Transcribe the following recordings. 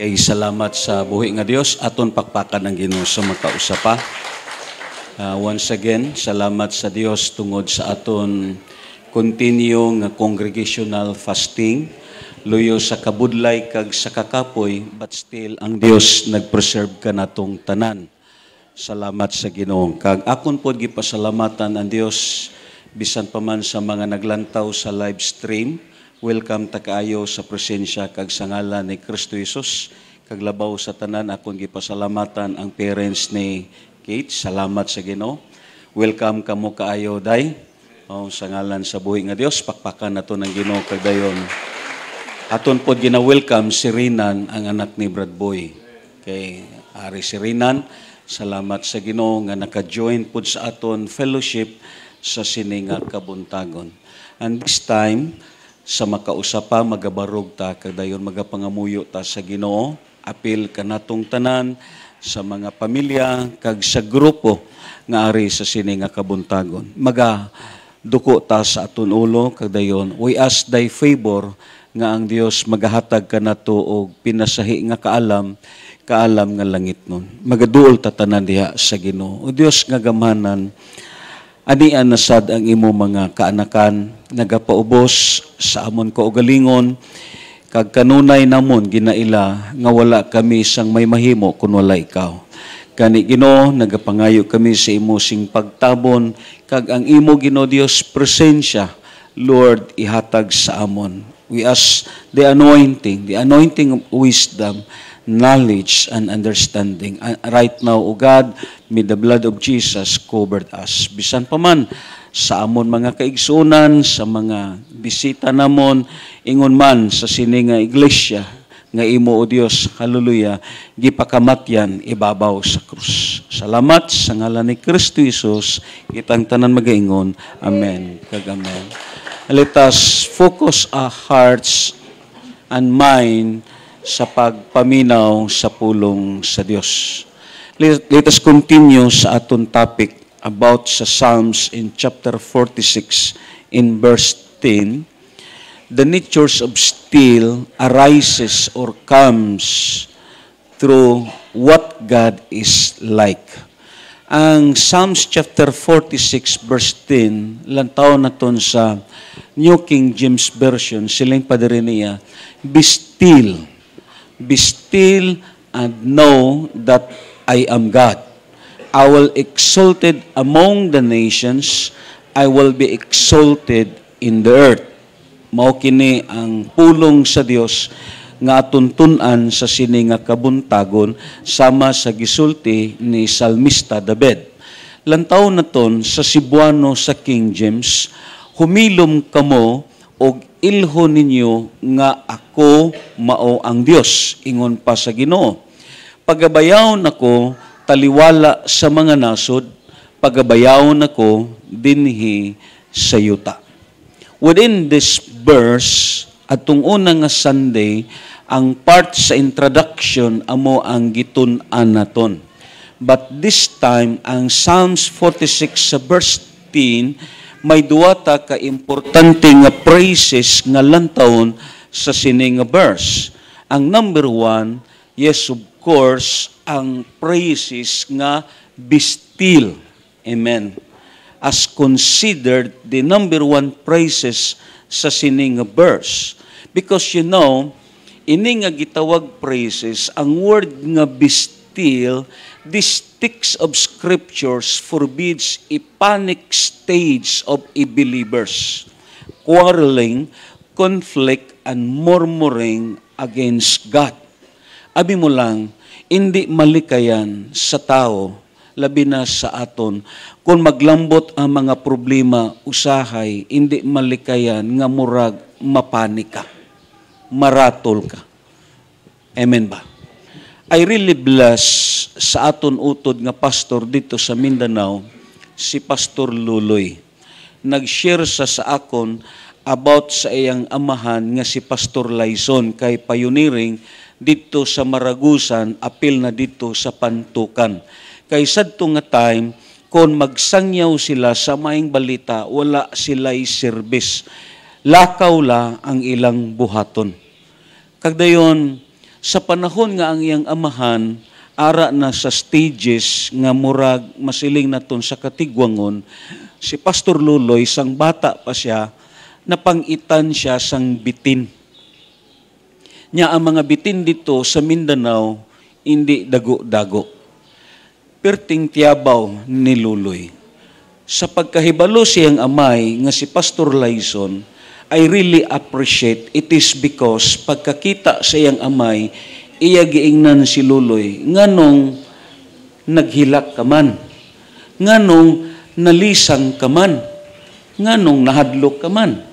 Kay salamat sa buhi nga Dios aton pakpakan ang Ginoo sa makausapa. Once again, salamat sa Dios tungod sa aton continue nga congregational fasting. Luyo sa kabudlay kag sa kakapoy, but still ang Dios nagpreserve ka natong tanan. Salamat sa Ginoo. Kag akon pod gipasalamatan ang Dios bisan pa man sa mga naglantaw sa live stream. Welcome ta kaayo sa presensya kag sa ngalan ni Kristo Jesus. Kag labaw sa tanan akong gipasalamatan ang parents ni Kate. Salamat sa Ginoo. Welcome kamo kaayo day. Sa ngalan sa buhi nga Dios, pakpakan nato ng Ginoo kag dayon. Aton pod gina-welcome si Rinan, ang anak ni Brad Boy. Kay ari si Rinan, salamat sa Ginoo nga naka-join pod sa aton fellowship sa sininga kabuntagon. And this time sa makausapa, magabarog ta, kadayon magapangamuyo ta sa Ginoo, apil kanatong tanan sa mga pamilya, kag sa grupo nga ari sa sini nga kabuntagon. Magaduko ta sa aton ulo, kadayon, we ask thy favor nga ang Dios magahatag kanato og pinasahi nga kaalam nga langit nun. Magaduol ta tanan diha sa Ginoo. O Dios nga gamhanan, anian na sad ang imo mga kaanakan, nagapaubos sa amon kaugalingon, kag kanunay namon ginaila nga wala kami sang may mahimo kun wala ikaw. Kani Ginoo, nagapangayo kami sa imo sing pagtabon, kag ang imo Ginoo Dios presensya, Lord, ihatag sa amon. We ask the anointing of wisdom, knowledge and understanding. Right now, O God, may the blood of Jesus covered us. Bisan pa man sa amon mga kaigsunan, sa mga bisita namon, ingon man sa sininga iglesia, nga imo o Dios, hallelujah, gipakamatyan ibabaw sa krus. Salamat sa ngalan ni Kristo Jesus, kitang tanan magaingon. Amen. Kag amen. Let us focus our hearts and mind sa pagpaminaw sa pulong sa Dios. Let us continue sa aton topic about sa Psalms in chapter 46 in verse 10. The natures of steel arises or comes through what God is like. Ang Psalms chapter 46 verse 10, lantaw naton sa New King James Version, siling padiri niya, be still and know that I am God. I will exalted among the nations, I will be exalted in the earth. Mao kini ang pulong sa Dios nga tuntun-an sa sini nga kabuntagon sama sa gisulti ni Salmista David. Lantaw naton sa Cebuano sa King James, humilom kamo og ilhon ninyo nga ako mao ang Dios, ingon pa sa Ginoo. Pagabayawon ako taliwala sa mga nasod, pagabayawon ako dinhi sa yuta. Within this verse, atong una nga Sunday, ang part sa introduction amo ang gitun-an naton. But this time, ang Psalms 46 sa verse 10, may duwata ka importante nga praises nga lantawon sa sini nga verse. Ang number 1, yes of course, ang praises nga be still. Amen. As considered the number 1 praises sa sini nga verse. Because you know, ini nga gitawag praises, ang word nga be still, this text of scriptures forbids a panic stage of a believers, quarreling, conflict, and murmuring against God. Abi mo lang, hindi malikayan sa tao, labi na sa aton, kung maglambot ang mga problema, usahay, hindi malikayan nga murag mapanika, maratol ka. Amen ba? I really bless sa aton utod nga pastor dito sa Mindanao, si Pastor Luloy. Nag-share sa akon about sa iyang amahan nga si Pastor Laison kay pioneering dito sa Maragusan, apil na dito sa Pantukan. Kay sadto nga time, kung magsangyaw sila sa maing balita, wala sila'y service. Lakaw la ang ilang buhaton. Kagdayon, Sa panahon nga ang iyang amahan, ara na sa stages nga murag masiling naton sa katigwangon, si Pastor Luloy, sang bata pa siya, napangitan siya sang bitin. Nya ang mga bitin dito sa Mindanao, hindi dago-dago. Perting tiyabaw ni Luloy. Sa pagkahibalo siyang amay nga si Pastor Lyson, I really appreciate it is because pagkakita sa iyang amay, iya giingnan si Luloy, nganong naghilak ka man, nganong nalisang ka man, nganong nahadlok ka man.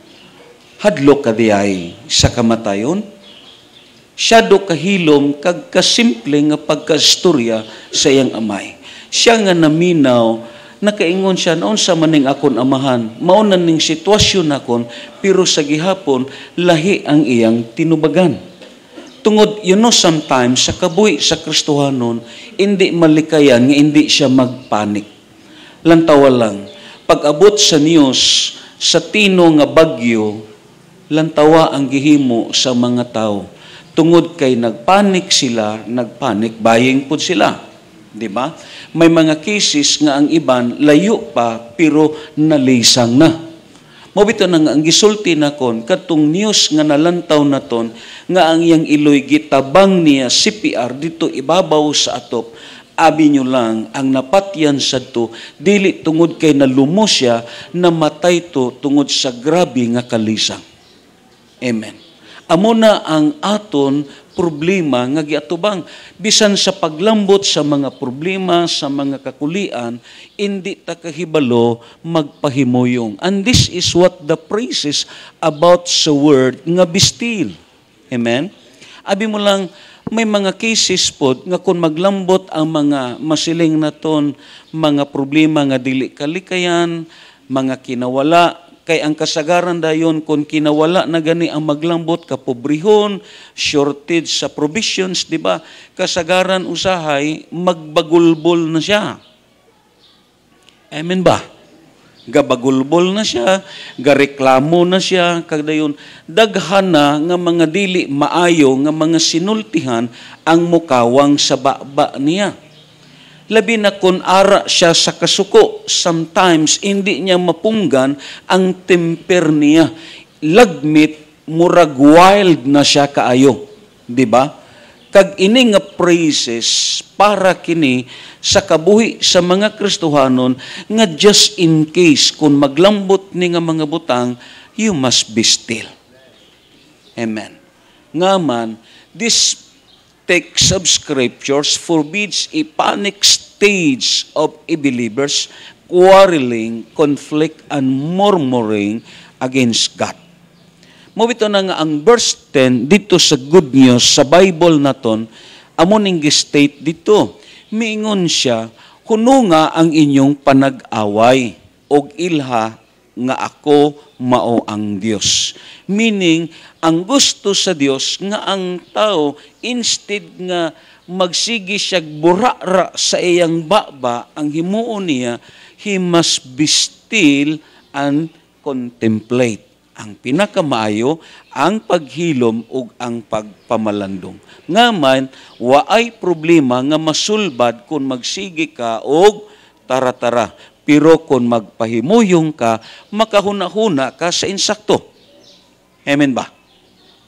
Hadlok ka diay sa kamatayon. Siya do kahilom kag kasimple nga pagkastorya sa iyang amay. Siya nga naminaw, nakaingon siya, naon sa maning akon amahan, maunan ning sitwasyon akon, pero sa gihapon, lahi ang iyang tinubagan. Tungod, sometimes, sa kabuhi sa Kristohanon, hindi malikayan, nga hindi siya magpanik. Lantawa lang, pag-abot sa news, sa tino nga bagyo, lantawa ang gihimo sa mga tao. Tungod kay nagpanik sila, nagpanik buying po sila. Diba? May mga cases nga ang iban layo pa pero nalisang na. Mabito na nga ang gisulti na kon katong news nga nalantaw naton nga ang iyang iloy gitabang niya CPR dito ibabaw sa atop. Abi nyo lang ang napatyan sadto dili tungod kay nalumos siya, namatay to tungod sa grabe nga kalisang. Amen. Amo na ang aton problema nga giatubang. Bisan sa paglambot sa mga problema, sa mga kakulian, hindi ta kahibalo magpahimuyong. And this is what the praises about sa word nga be still. Amen? Abi mo lang, may mga cases po nga kung maglambot ang mga masiling naton, mga problema nga dili kalikayan, mga kinawala, kay ang kasagaran dayon kung kinawala na gani ang maglambot, kapobrihon, shortage sa provisions, di ba? Kasagaran usahay, magbagulbol na siya. Amen ba? Gabagulbol na siya, gareklamo na siya, kagdayon, daghan na nga mga dili maayo, nga mga sinultihan ang mukawang sa baba niya. Labi na kung ara siya sa kasuko, sometimes hindi niya mapunggan ang temper niya. Lagmit, murag wild na siya kaayo. Diba? Kag ini nga praises para kini sa kabuhi sa mga Kristohanon nga just in case kung maglambot ni nga mga butang, you must be still. Amen. Ngaman, this text of scriptures forbids a panic stage of a believers quarreling, conflict, and murmuring against God. Mabito na nga ang verse 10 dito sa Good News, sa Bible naton, amo ning state dito. Miingon siya, kuno nga ang inyong panag-away, og ilha nga ako mao ang Dios. Meaning, ang gusto sa Dios nga ang tao, instead nga magsigi siya burara sa iyang baba, ang himuon niya, he must be still and contemplate. Ang pinakamaayo, ang paghilom ug ang pagpamalandong. Ngaman, waay problema nga masulbad kung magsigi ka og tara-tara. Pero kung magpahimuyong ka, makahuna-huna ka sa insakto. Amen ba?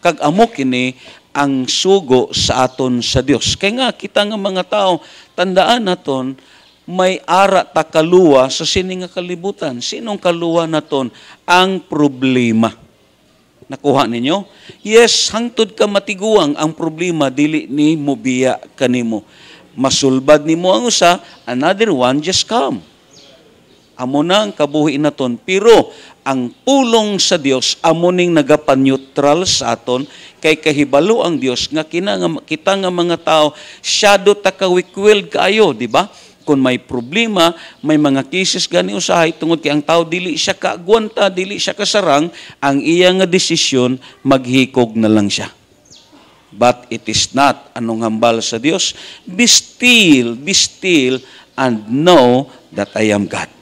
Kag amo kini ang sugo sa aton sa Dios. Kaya nga, kita nga mga tao, tandaan naton, may ara ta kaluwa sa sini nga kalibutan. Sinong kaluwa naton? Ang problema. Nakuha ninyo? Yes, hangtod ka matiguang ang problema, dili ni mobiya kanimo. Masulbad nimo ang usa, another one just come. Amo na ang kabuhi naton. Pero ang pulong sa Dios amo ning nagapaneutral sa aton kay kahibalo ang Dios nga kita nga mga tao syado ta kawikwil kaayo, di ba? Kung may problema, may mga cases gani usahay tungod kay ang tao dili siya kaagwanta, dili siya kasarang, ang iya nga desisyon maghikog na lang siya. But it is not anong hambal sa Dios. Be still and know that I am God.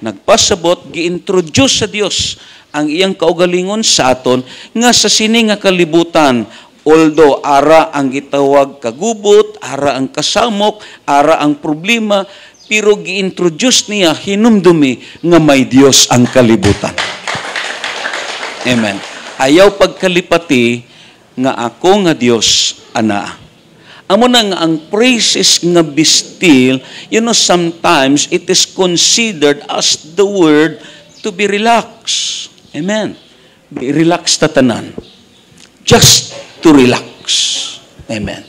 Nagpasabot, gi-introduce sa Dios ang iyang kaugalingon sa aton nga sa sini nga kalibutan Although ara ang gitawag kagubot, ara ang kasamok, ara ang problema, pero gi-introduce niya hinumdumi nga may Dios ang kalibutan. Amen. Ayaw pagkalipati nga ako nga Dios ana. Amo na nga ang praises nga be still, sometimes it is considered as the word to be relaxed. Amen. Be relaxed tatanan. Just to relax. Amen.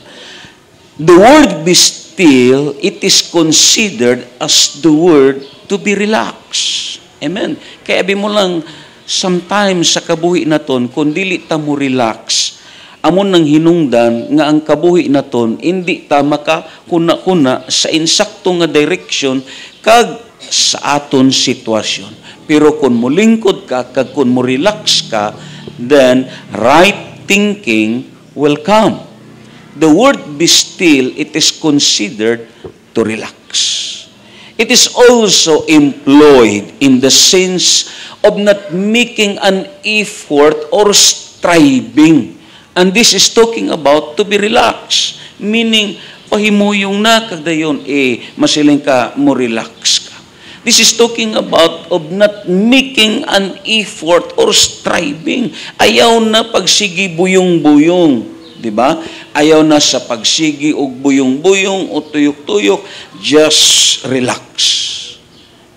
The word be still, it is considered as the word to be relaxed. Amen. Kaya abi mo lang, sometimes sa kabuhi naton, kung dili ta mo relax, amon nang hinungdan nga ang kabuhi naton, hindi ta makakuna-kuna sa insakto nga direction kag sa aton sitwasyon. Pero kung mulingkod ka, kag kung mo relax ka, then right thinking will come. The word be still, it is considered to relax. It is also employed in the sense of not making an effort or striving. And this is talking about to be relaxed. Meaning, pahimuyong na kagdayon, masiling ka mo relax ka. This is talking about of not making an effort or striving. Ayaw na pagsigi buyong-buyong, di ba? Ayaw na sa pagsigi og buyong-buyong o tuyok-tuyok, just relax.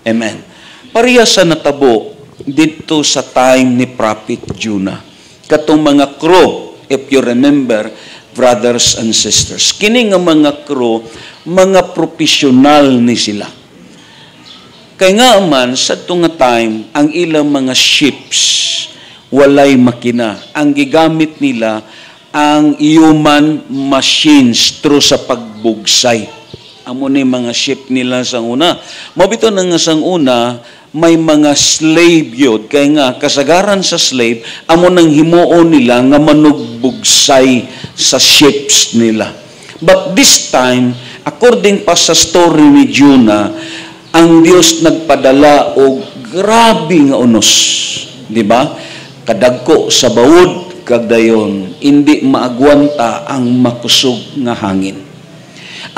Amen. Pareha sa natabo dito sa time ni Prophet Jonah. Katong mga crew, if you remember, brothers and sisters, kini nga mga crew, mga professional ni sila. Kaya nga man, sa itong time, ang ilang mga ships, walay makina. Ang gigamit nila, ang human machines through sa pagbugsay. Amo ni mga ship nila sang una. Mabito na nga sang una, may mga slave yun. Kaya nga, kasagaran sa slave, amo nang himuon nila nga manugbugsay sa ships nila. But this time, according pa sa story ni Jonah, ang Dios nagpadala og grabe nga unos, di ba? Kadagko sa bawod kagdayon, hindi maagwanta ang makusog nga hangin.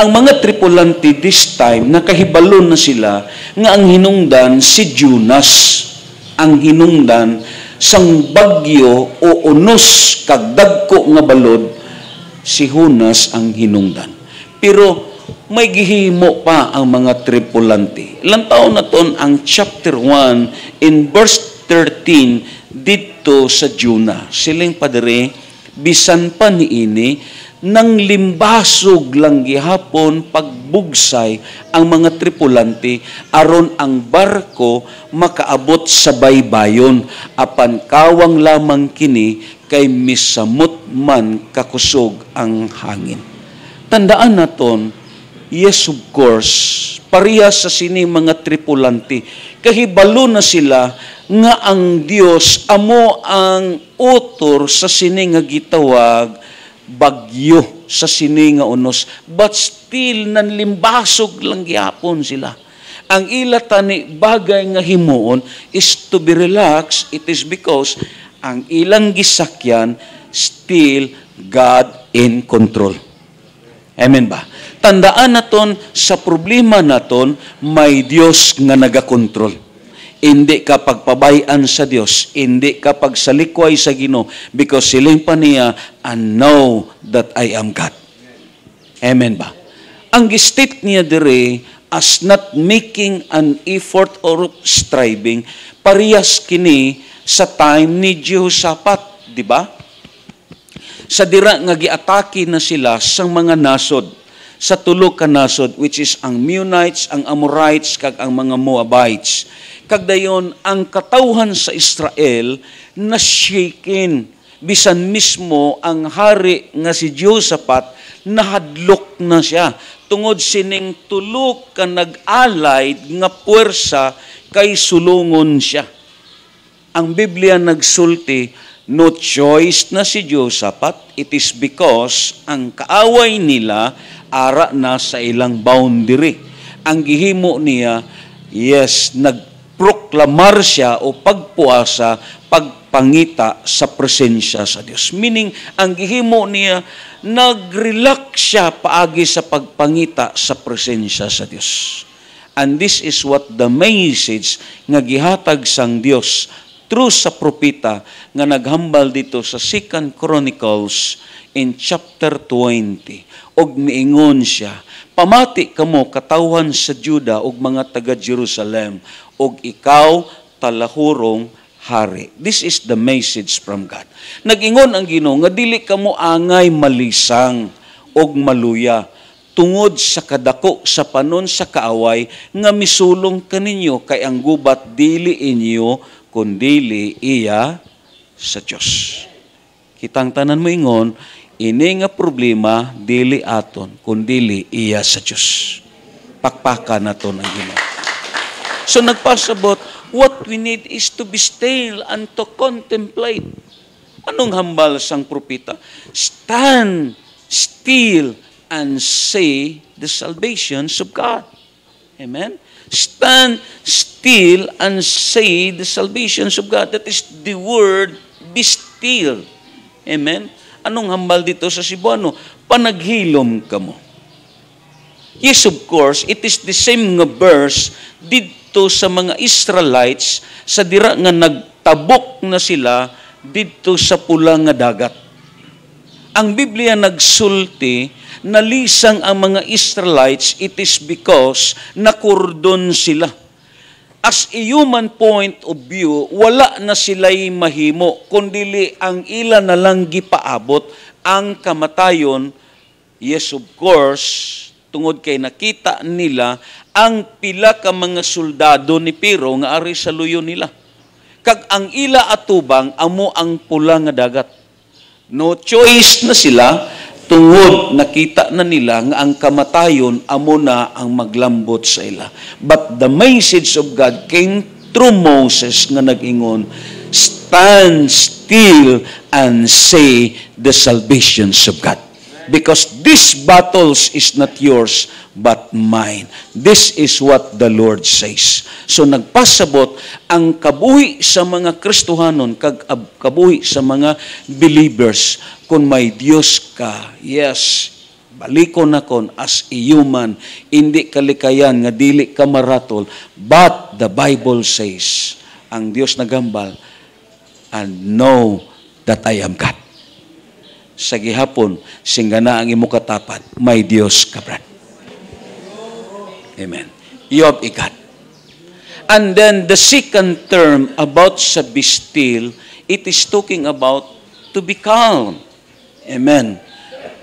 Ang mga tripulante this time nakahibalon na sila nga ang hinungdan si Jonas, ang hinungdan sang bagyo o unos kag dagko nga balod si Jonas ang hinungdan. Pero may gihimo pa ang mga tripulante. Ilang taon na ton ang chapter 1 in verse 13 dito sa Jonah. Siling padre, bisan pa niini, nang limbasog lang gihapon pagbugsay ang mga tripulante aron ang barko makaabot sa baybayon apan kawang lamang kini kay misamot man kakusog ang hangin. Tandaan naton, yes, of course, pareha sa sini mga tripulante. Kahibalo na sila nga ang Dios amo ang author sa sini nga gitawag bagyo sa sini nga unos. But still, nanlimbasog lang gyapon sila. Ang ila tani bagay nga himuon is to be relaxed. It is because ang ilang gisakyan still God in control. Amen ba? Tandaan naton sa problema naton may Dios nga nagakontrol. Hindi ka pagpabayan sa Dios, hindi ka pagsalikway sa Ginoo because siling pa niya, and know that I am God. Amen ba? Ang gistate niya dire as not making an effort or striving, parehas kini sa time ni Jehoshaphat, di ba? Sa dira nga giatake na sila sang mga nasod, sa tulo ka nasod, which is ang Meunites, ang Amorites, kag ang mga Moabites. Kag dayon ang katawhan sa Israel na shaken, bisan mismo ang hari nga si Jehoshaphat nahadlok na siya tungod sining tulo ka nag-allied nga puwersa kay sulungon siya. Ang Biblia nagsulti, no choice na si Jehoshaphat, it is because ang kaaway nila ara na sa ilang boundary. Ang gihimo niya, yes, nagproklamar siya o pagpuasa, pagpangita sa presensya sa Dios. Meaning, ang gihimo niya, nag-relax siya paagi sa pagpangita sa presensya sa Dios. And this is what the message nga gihatag sang Dios through sa propeta nga naghambal dito sa 2 Chronicles in chapter 20. Og miingon siya, pamati kamo katawhan sa Juda og mga taga Jerusalem, og ikaw talahurong hari. This is the message from God. Nag-ingon ang Ginoo nga dili kamo angay malisang og maluya tungod sa kadako sa panon sa kaaway nga misulong kaninyo kay ang gubat dili inyo kundili iya sa Dios. Kitang tanan mo ingon, ini nga problema dili aton kundili iya sa Dios. Pakpakan naton ang Ginoo. So nagpasabot, what we need is to be still and to contemplate. Anong hambal sang propeta? Stand still and see the salvations of God. Amen? Stand still and see the salvations of God. That is the word, be still. Amen? Anong hambal dito sa Cebuano? Panaghilom ka mo. Yes, of course, it is the same nga verse dito sa mga Israelites sa dira nga nagtabok na sila dito sa pula nga dagat. Ang Biblia nagsulti, nalisang ang mga Israelites, it is because nakurdon sila. As a human point of view, wala na sila'y mahimo, kundili ang ila na lang gipaabot ang kamatayon. Yes, of course, tungod kay nakita nila ang pila ka mga soldado ni Pero nga ari sa luyo nila. Kag ang ila atubang amo ang pula nga dagat. No choice na sila tungod nakita na nila nga ang kamatayon amo na ang maglambot sa ila. But the message of God came through Moses nga nag-ingon, stand still and see the salvations of God. Because this battles is not yours, but mine. This is what the Lord says. So nagpasabot ang kabuhi sa mga Kristohanon, kag kabuhi sa mga believers, kung may Diyos ka, yes, balikon na kon as a human, hindi kalikayan nga dili ka maratol, but the Bible says, ang Diyos nagambal, and know that I am God. Sa gihapon, singgana ang imo katapat, may Dios ka, brad. Amen. You have a God. And then the second term about sa be still, it is talking about to be calm. Amen.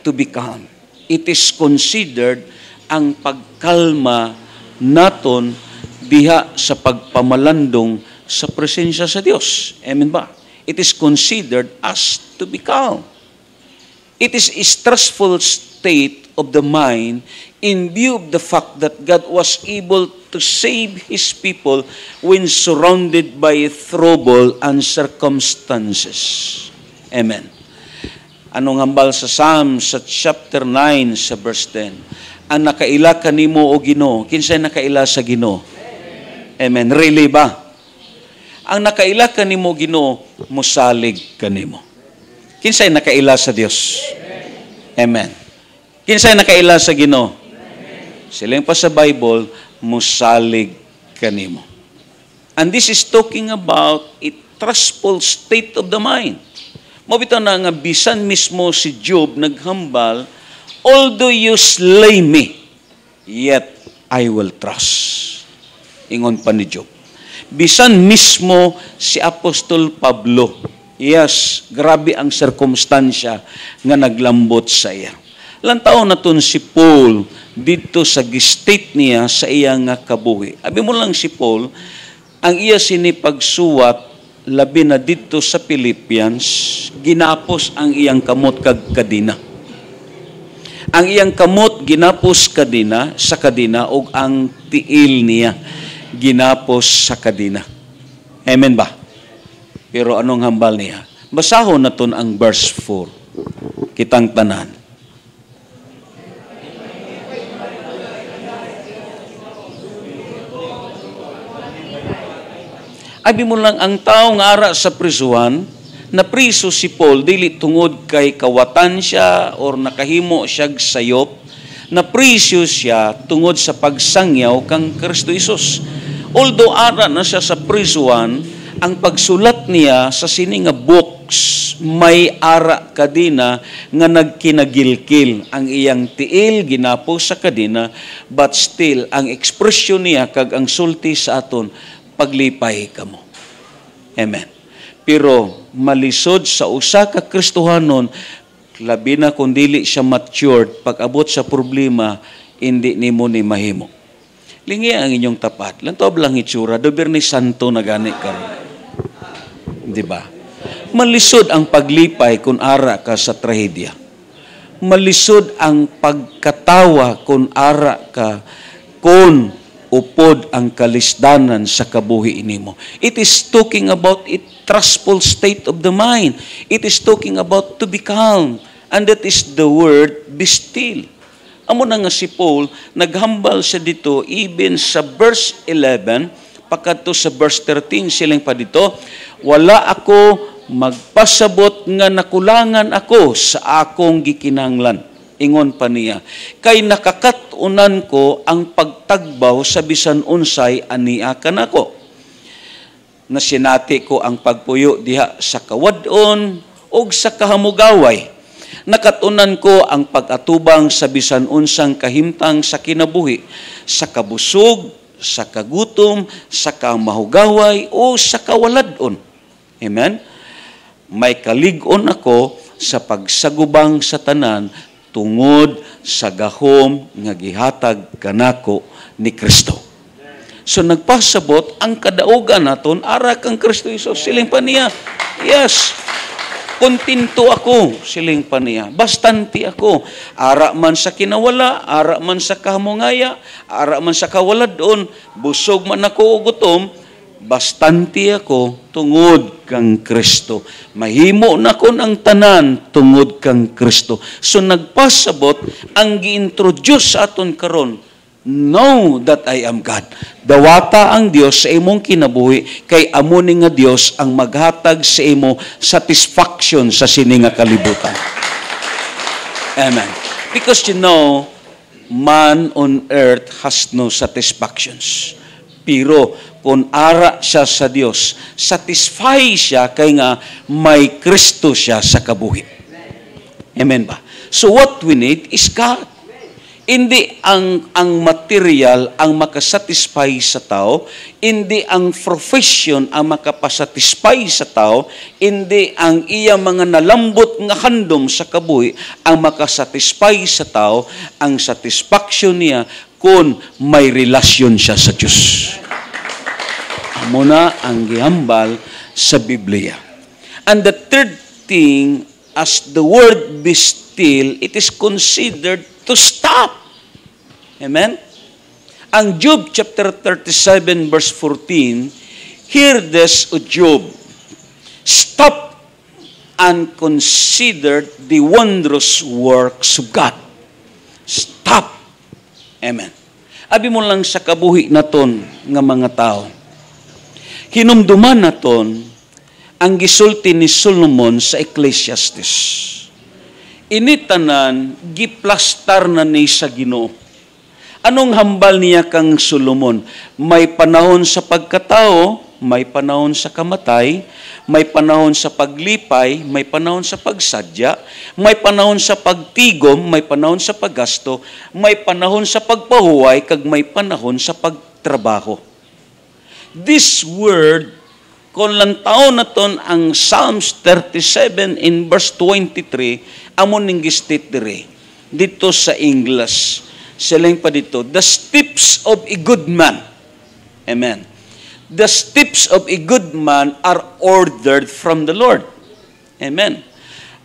To be calm. It is considered ang pagkalma naton diha sa pagpamalandong sa presensya sa Dios. Amen ba? It is considered as to be calm. It is a stressful state of the mind in view of the fact that God was able to save His people when surrounded by trouble and circumstances. Amen. Anong hambal sa Psalm sa chapter 9 sa verse 10? Ang nakaila kanimo o Ginoo, kinsay nakaila sa Ginoo? Amen. Really ba? Ang nakaila kanimo Ginoo, mosalig kanimo. Kinsay nakaila sa Dios? Amen. Kinsay nakaila sa Ginoo? Silang pa sa Bible, musalig kanimo. And this is talking about a trustful state of the mind. Mabitaw na nga bisan mismo si Job naghambal, although you slay me, yet I will trust. Ingon pa ni Job. Bisan mismo si Apostol Pablo, yes, grabe ang sirkumstansya nga naglambot sa iya. Lantaw na ton si Paul dito sa state niya sa iya nga kabuhi. Abi mo lang si Paul, ang iya sinipagsuwat labi na dito sa Philippians, ginapos ang iyang kamot kag kadina. Ang iyang kamot ginapos kadina sa kadina ug ang tiil niya ginapos sa kadina. Amen ba? Pero anong hambal niya? Basahon naton ang verse 4. Kitang tanan. Abi mo lang ang tao nga ara sa prisuhan, na priso si Paul, dili tungod kay kawatan siya or nakahimo siya sayop, na priso siya tungod sa pagsangyaw kang Kristo Jesus. Although ara na siya sa prisuhan, ang pagsulat niya sa sini nga books, may ara kadina nga nagkinagilkil. Ang iyang tiil ginapo sa kadina, but still, ang ekspresyon niya kag ang sulti sa aton, paglipay kamo. Amen. Pero malisod sa usa ka Kristohanon, labi na kung dili siya matured, pag abot sa problema, hindi nimo ni mahimo. Lingi ang inyong tapat. Lantob lang itsura, dober ni santo na gani karon. Di ba? Malisod ang paglipay kung ara ka sa trahedya. Malisod ang pagkatawa kung ara ka kung upod ang kalisdanan sa kabuhi nimo. It is talking about a trustful state of the mind. It is talking about to be calm. And that is the word, be still. Amo na nga si Paul, naghambal siya dito, even sa verse 11, pagkadto sa verse 13, silang pa dito, wala ako magpasabot nga nakulangan ako sa akong gikinanglan. Ingon pa niya, kay nakakatunan ko ang pagtagbaw sa bisan unsay ania kanako. Nasinati ko ang pagpuyo diha sa kawadon o sa kahamugaway. Nakatunan ko ang pag-atubang sa bisan unsang kahimtang sa kinabuhi, sa kabusog, sa kagutom, sa kamahugaway o sa kawaladon. Amen? May kalig-on ako sa pagsagubang sa tanan tungod sa gahom nga gihatag kanako ni Kristo. So nagpasabot ang kadaugan naton ara kang Kristo Jesus. Siling pa niya, yes, kontento ako, siling pa niya. Bastante ako. Ara man sa kinawala, ara man sa kahamungaya, ara man sa kawaladon, busog man ako o gutom, bastante ako tungod kang Kristo. Mahimo na ko ng tanan tungod kang Kristo. So nagpasabot ang gi-introduce sa aton karon, know that I am God. Dawata ang Dios sa imong kinabuhi, kay amo ni nga Dios ang maghatag sa imo satisfaction sa sini nga kalibutan. Amen. Because you know, man on earth has no satisfactions. Pero kung ara siya sa Dios, satisfy siya kay nga may Kristo siya sa kabuhi. Amen ba? So what we need is God. Hindi ang material ang makasatisfy sa tao, hindi ang profession ang makapasatisfy sa tao, hindi ang iya mga nalambot nga handom sa kabuhi ang makasatisfy sa tao. Ang satisfaction niya kung may relasyon siya sa Diyos. Amo na ang gihambal sa Biblia. And the third thing, as the word be still, it is considered to stop. Amen? Ang Job chapter 37 verse 14, hear this, O Job, stop and consider the wondrous works of God. Stop. Amen. Abi mo lang sa kabuhi naton nga mga tao. Hinumduman naton ang gisulti ni Solomon sa Ecclesiastes. Initanan, giplastar na ni sa Ginoo. Anong hambal niya kang Solomon? May panahon sa pagkatao, may panahon sa kamatay, may panahon sa paglipay, may panahon sa pagsadya, may panahon sa pagtigom, may panahon sa paggasto, may panahon sa pagpahuway, kag may panahon sa pagtrabaho. This word, kung lang taon na ton ang Psalms 37 in verse 23, amon ning gistate dire. Dito sa English, silang pa dito, the steps of a good man. Amen. The steps of a good man are ordered from the Lord. Amen.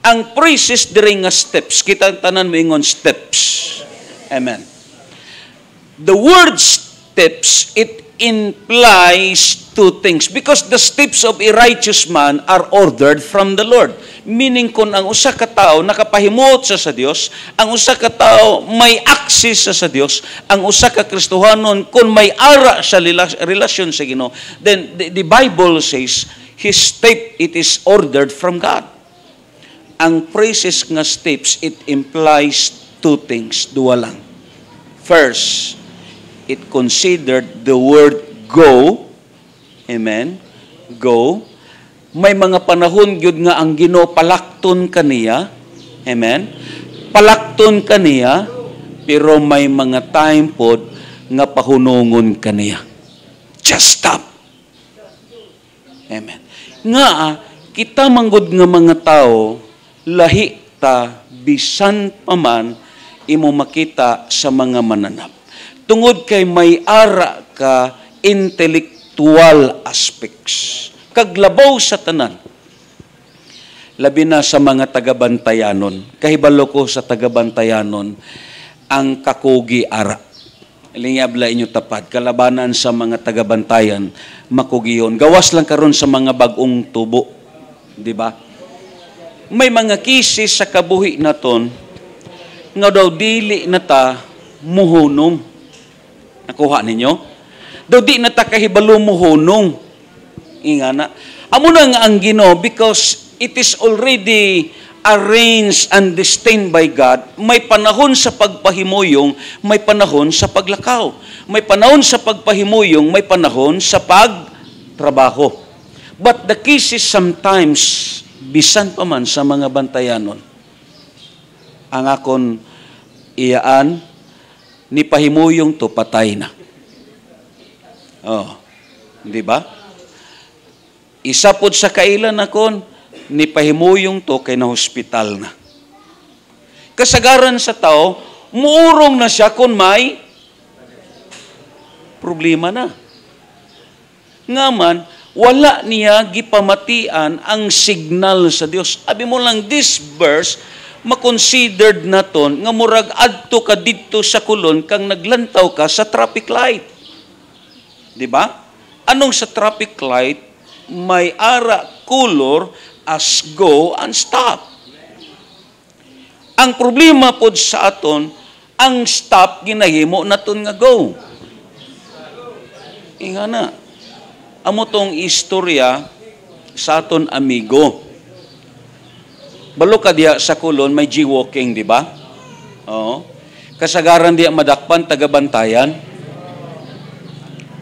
Ang praises dire nga steps, kita tanan mo ingon steps. Amen. The word steps, it implies two things. Because the steps of a righteous man are ordered from the Lord. Meaning kung ang usa ka tawo nakapahimot sa Dios, ang usa ka tawo may access sa Dios, ang usa ka Kristohanon kung may ara sa relasyon sa Ginoo, then the Bible says his step it is ordered from God. Ang praises nga steps it implies two things, duwa lang. First, it considered the word go. Amen. Go. May mga panahon gyud nga ang Ginoo palakton kaniya. Amen. Palakton kaniya, pero may mga time pod nga pahunungon kaniya. Just stop. Amen. Nga kita manggod nga mga tao lahi ta bisan pa man imo makita sa mga mananap. Tungod kay may ara ka intellectual aspects. Kaglabaw sa tanan. Labi na sa mga tagabantayanon. Kahibalo ko sa tagabantayanon ang kakugi ara. Lingabla inyo tapad. Kalabanan sa mga tagabantayan, makugiyon. Gawas lang karon sa mga bagong tubo. Di ba? May mga kisis sa kabuhi naton nga daw dili na ta muhunong. Nakuha ninyo? Daw di na ta kahibalo muhunong. Ingana. Amo na nga ang Ginoo because it is already arranged and destined by God. May panahon sa pagpahimuyong, may panahon sa paglakaw. May panahon sa pagpahimuyong, may panahon sa pagtrabaho. But the case is sometimes, bisan pa man sa mga bantayanon, ang akon iyaan, ni pahimuyong to patay na. Oh, di ba? Isa pod sa kailan akon, ni pahimuyong to kay na hospital na. Kasagaran sa tao, muurong na siya kung may problema na. Ngaman, wala niya gipamatian ang signal sa Dios. Abi mo lang this verse, makonsidered naton nga murag adto ka didto sa kulon kang naglantaw ka sa traffic light. Di ba? Anong sa traffic light? May ara color as go and stop. Ang problema pod sa aton, ang stop ginahimo naton nga go. Ingana. Amo tong istorya sa aton amigo. Balo ka diya sa kulon may G-walking, di ba? Oo. Kasagaran diya madakpan tagabantayan.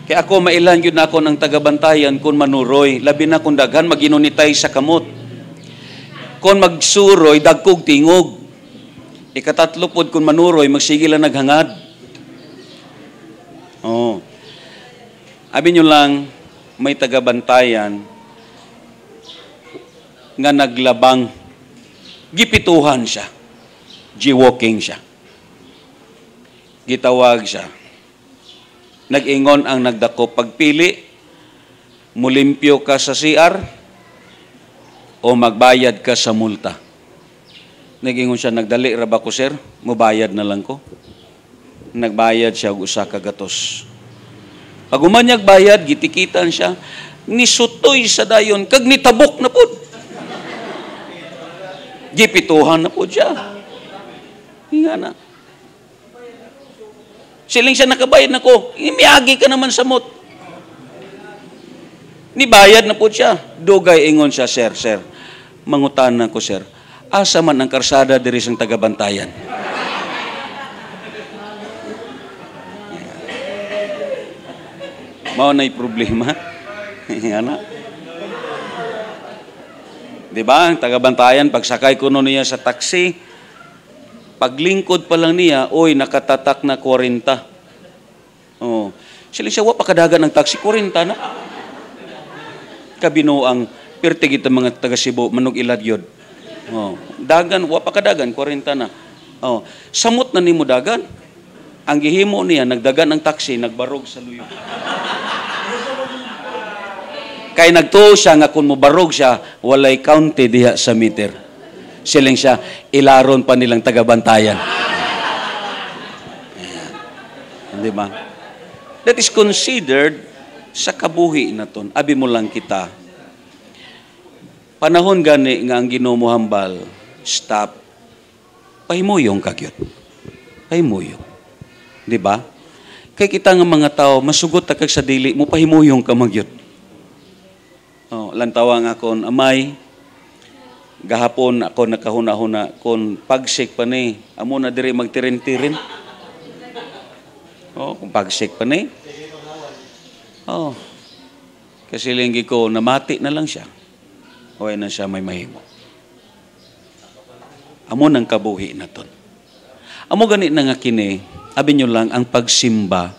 Kaya ako mailan yun ako ng tagabantayan kung manuroy. Labi na kung daghan, maginunitay sa kamot. Kung magsuroy, dagkog tingog. Ikatatlo pod kung manuroy, magsige lang naghangad. Oh. Abi nyo lang, may tagabantayan nga naglabang. Gipituhan siya. G-walking siya. Gitawag siya. Nag-ingon ang nagdako, pagpili, mulimpyo ka sa CR o magbayad ka sa multa. Nag-ingon siya, nagdali ra ba ko, sir? Mubayad na lang ko. Nagbayad siya og usa ka gatos. Pag umanyag bayad, gitikitan siya, nisutoy sa dayon, kag nitabok na pod. Gipituhan na pod siya. Hinga na. Siling siya nakabayad na ko, imiagi ka naman sa mot. Nibayad na po siya. Dugay ingon siya, sir, mangutanan ko, sir, asa man ang karsada diri sang tagabantayan? Mao na'y problema. Ana. Diba? Ang tagabantayan, pagsakay ko niya sa taxi, paglingkod pa lang niya, oy, nakatatak na 40. Oh. Sila siya, wa pa kadagan ng taxi, 40 na. Kabinuang, pirtigit ang mga taga-Cebu, manog iladyod. Oh. Dagan, wa pa kadagan, 40 na. Oh. Samot na ni mo dagan. Ang gihimo niya, nagdagan ng taxi, nagbarog sa luyo. Kaya nagtuo siya nga kung mubarog siya, walay county diha sa meter. Siling siya, ilaron pa nilang tagabantayan. Di ba? That is considered sa kabuhi na ton. Abi mo lang kita. Panahon gani nga ang Ginoo mohambal, stop. Pahimuyong ka gyud. Pahimuyong. Di ba? Kay kita nga mga tao, masugot ta kag sa dili mo pahimuyong ka magyud. Oh, lantawa nga kon amay gahapon ako nakahuna-huna kon pagsik pa ni amo na diri magtirin-tirin. Oh, kung pagsik pa ni. Oh. Kasi linggi ko namati na lang siya. Huwag na siya may mahimo. Amo nang kabuhi na ton. Amo gani na nga kini, abi nyo lang, ang pagsimba,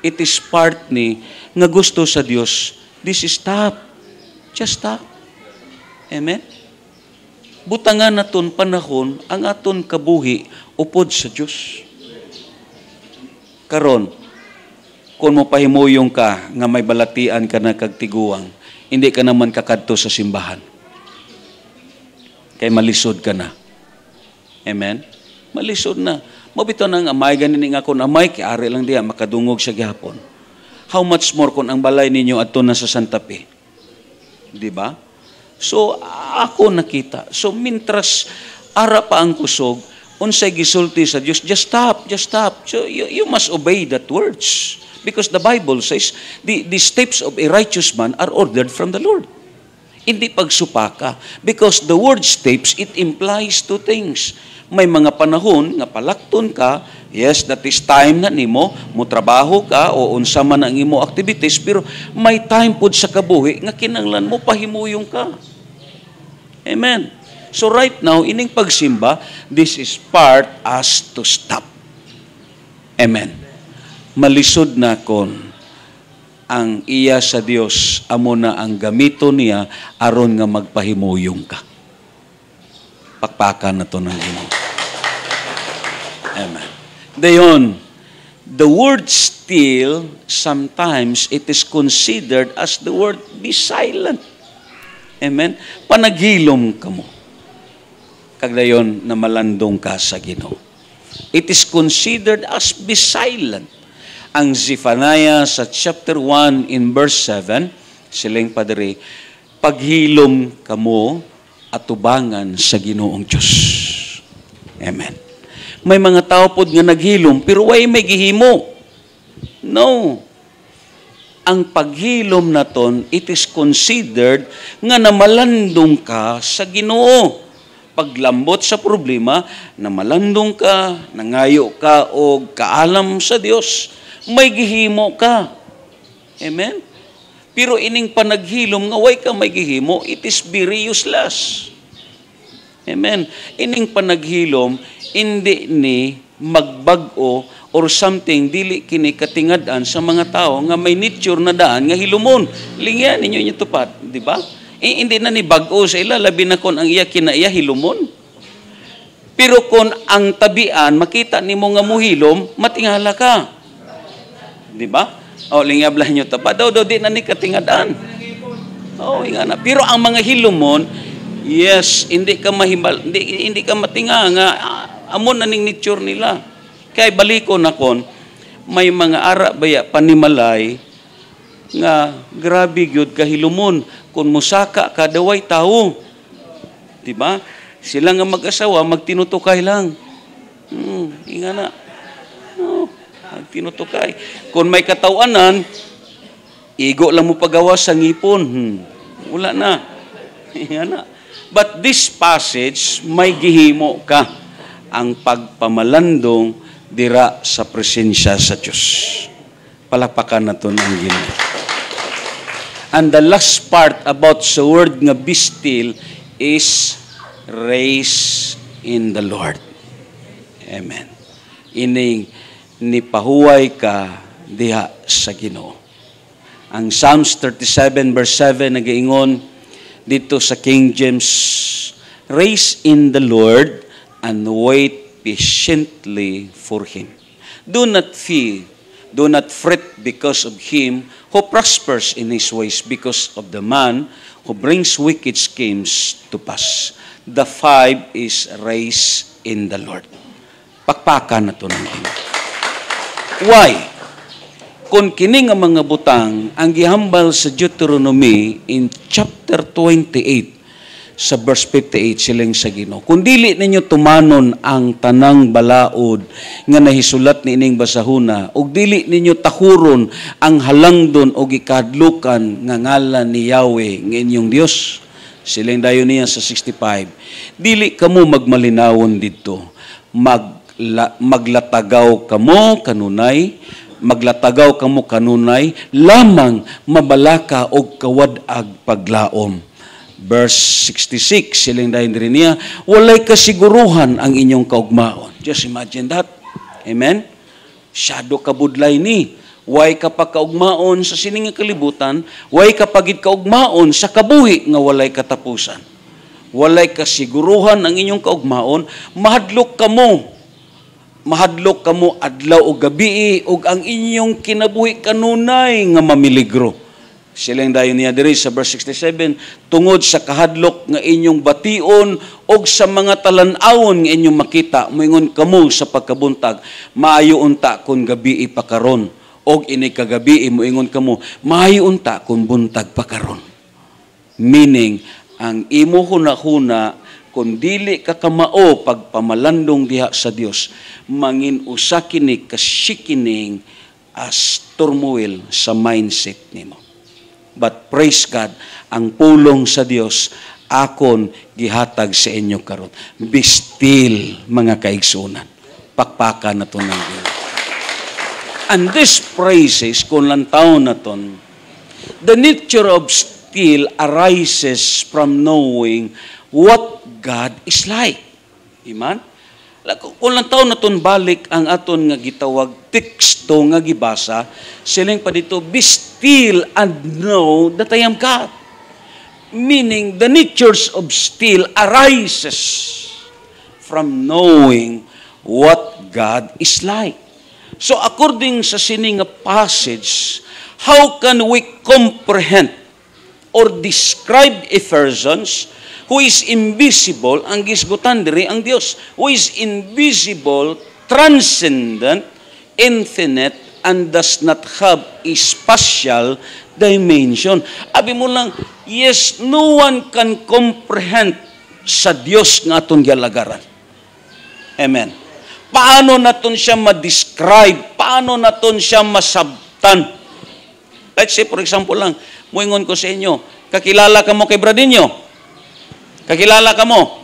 it is part ni, nga gusto sa Dios, this is stop. Just stop. Amen? Butangan na ton panahon, ang aton kabuhi, upod sa Dios. Karon, kung mo pahimuyong ka, nga may balatian ka na kagtiguang, hindi ka naman kakadto sa simbahan. Kay malisod ka na. Amen? Malisod na. Mabito nang amay, ganin nga kung amay, kiari lang diya, makadungog siya gihapon. How much more kung ang balay ninyo ato na sa Santa Fe? Di ba? So, ako nakita. So, mintras, ara pa ang kusog, unsay gisulti sa Diyos, just stop, just stop. So, you must obey that words. Because the Bible says, the steps of a righteous man are ordered from the Lord. Hindi pagsupaka. Because the word steps, it implies two things. May mga panahon nga palakton ka, yes, that is time na nimo, mo trabaho ka, o unsa man ang imo activities, pero may time pod sa kabuhi nga kinanglan mo pahimuyong ka. Amen. So right now, ining pagsimba, this is part us to stop. Amen. Malisod na kon ang iya sa Dios amo na ang gamito niya aron nga magpahimuyong ka. Pakpakan na to ng Ginoo. Amen. Dayon, the word still, sometimes it is considered as the word be silent. Amen. Panaghilom ka mo. Kagdayon na malandong ka sa Ginoo. It is considered as be silent. Ang Zephaniah sa chapter 1 in verse 7, siling padre, paghilom kamo atubangan sa Ginoong Diyos. Amen. May mga tao pod nga naghilom, pero way may gihimo. No. Ang paghilom na ton, it is considered nga namalandong ka sa Ginoo. Paglambot sa problema, namalandong ka, nangayo ka, o kaalam sa Dios, may gihimo ka. Amen? Pero ining panaghilom nga way ka may gihimo, it is very useless. Amen? Ining panaghilom, hindi ni magbag-o or something, dili kini katingad-an sa mga tao nga may nature na daan nga hilumon. Lingyan ninyo inyo tupat, di ba? Hindi na ni bag-o sa ila, labi na kon ang iya kinaiya hilumon. Pero kung ang tabian, makita ni mo nga muhilom, matingala ka. Di ba? O, lingablah nyo tapat. Daw, di na ni katingadaan. O, nga na. Pero ang mga hilumon, yes, hindi ka mahimbal, hindi ka matinga nga, amon na ning nature nila. Kaya baliko na kon, may mga ara baya panimalay, nga grabe gyud ka hilumon, kung musaka ka, daway tao. Di ba? Sila nga mag-asawa, magtinutukay lang. Inga na. Tinutukay. Kung may katawanan, igo lang mo pagawa sa ngipon. Wala na. Yan na. But this passage, may gihimo ka ang pagpamalandong dira sa presensya sa Diyos. Palakpakan na ito ng Ginoo. And the last part about sa word nga be still is raise in the Lord. Amen. Ining ni pahuway ka diha sa Ginoo. Ang Psalms 37 verse 7 nagaingon dito sa King James, raise in the Lord and wait patiently for Him. Do not fear, do not fret because of him who prospers in his ways, because of the man who brings wicked schemes to pass. The 5 is raise in the Lord. Pakpakan na ito ng Ginoo. Why? Kung kini nga mga butang ang gihambal sa Deuteronomy in chapter 28, sa verse 58 siling sa Ginoo. Kung dili ninyo tumanon ang tanang balaod nga nahisulat ni ining basahuna, ug dili ninyo tahuron ang halangdon o gikadlukan nga ngalan ni Yahweh nga inyong Dios. Siling dayon niya sa 65. Dili kamo magmalinawon didto. Maglatagaw kamo kanunay lamang mabalaka og kawadag paglaom. Verse 66, siling dayon diri niya, walay kasiguruhan ang inyong kaugmaon. Just imagine that. Amen? Shadow kabudlay ni. Way kapag kaugmaon sa sining nga kalibutan, way kapag kaugmaon sa kabuhi nga walay katapusan. Walay kasiguruhan ang inyong kaugmaon, mahadlok kamo adlaw o gabi ug ang inyong kinabuhi kanunay nga mamiligro. Silang dayon niya diri sa verse 67, tungod sa kahadlok nga inyong bation og sa mga talan-awon nga inyong makita, moingon kamo sa pagkabuntag, maayo unta kun gabi pa karon, og ini kagabi moingon kamo, maayo unta kun buntag pa karon. Meaning, ang imo hunahuna kung dili ka kamao pagpamalandong diha sa Dios, mangin usa kini kasikining as turmoil sa mindset nimo. But praise God, ang pulong sa Dios akon gihatag sa inyo karon. Be still, mga kaigsunan. Pakpakan nato ng Dios. And this praises kung lantaw naton, the nature of still arises from knowing what God is like. Amen? Kung lang taon naton balik ang aton nga gitawag teksto nga gibasa, siling pa dito, be still and know that I am God. Meaning, the natures of still arises from knowing what God is like. So, according sa sining nga passage, how can we comprehend or describe a person who is invisible, ang gisgutan diri ang Dios, who is invisible, transcendent, infinite, and does not have a spatial dimension. Abi mo lang, yes, no one can comprehend sa Dios nga aton gialagaran. Amen. Paano naton siya ma-describe? Paano naton siya masabtan? Let's say, for example lang, muingon ko sa inyo, kakilala ka mo kay Bradinho? Kakilala ka mo?